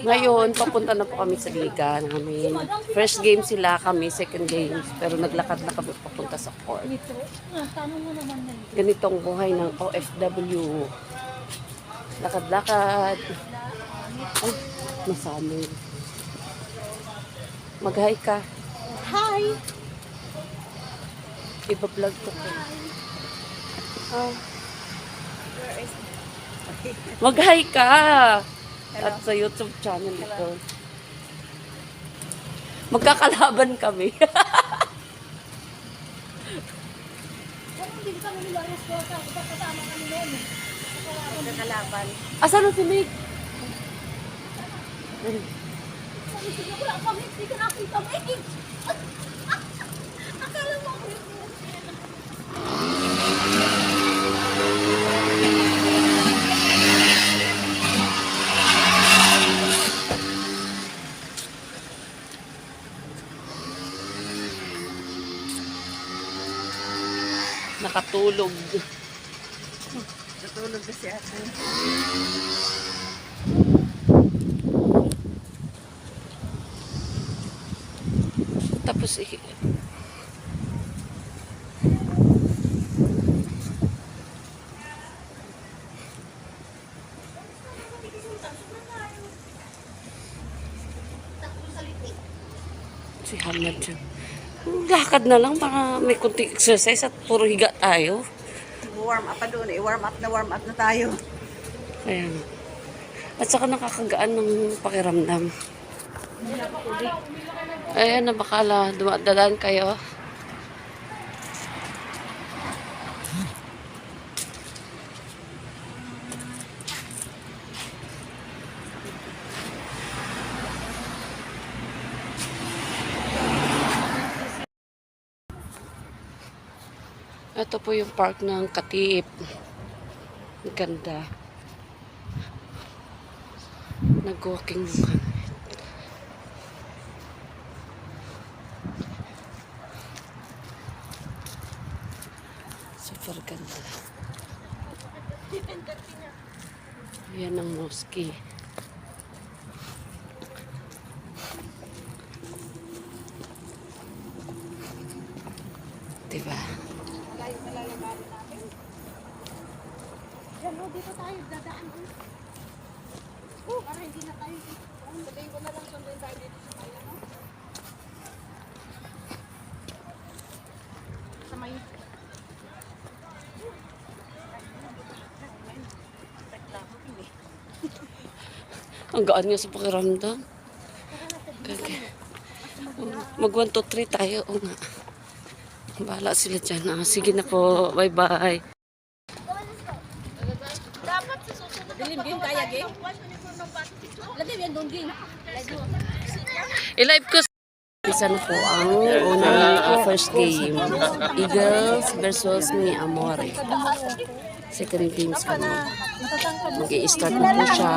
Ngayon, papunta na po kami sa liga namin. First game sila, kami second games. Pero naglakad na kami papunta sa court. Ganitong buhay ng OFW. Lakad-lakad. Ay, masamay. Mag-hi ka. Hi! Iba-vlog ko. Mag-hi ka! At sa YouTube channel ito. Magkakalaban kami. Magkakalaban. Asan na si Meg? Wala pa, hindi ko nakita, Meg! Akala mo ako Nakatulog. natulog kasi ako. Tapos si Hamad dyan. Lakad na lang para may kunting exercise at puro higa tayo. Warm up pa doon eh. Warm up na tayo. Ayan. At saka nakakagaan ng pakiramdam. Ayan na bakala. Dumadalan kayo. Ito po yung park ng Katiip. Ang ganda. Nag-walking kami. Super ganda. Yan ang mosque. Diba? Yan o, dito tayo dadaan. Para hindi na tayo. Sabihin ko na lang sunduin tayo dito sa kaya. Sa may... Ang gaan nga sa pakiramdam. Okay. Mag 1, 2, 3 tayo. O nga. Bahala sila dyan. Sige na po. Bye-bye. Dapat sa susunod. Dilim game kaya game? Lagi yan doon game. I-live ko. Isa na po ang unang first game. Eagles versus Mi Amore. Second games kami. Mag-i-start na po siya.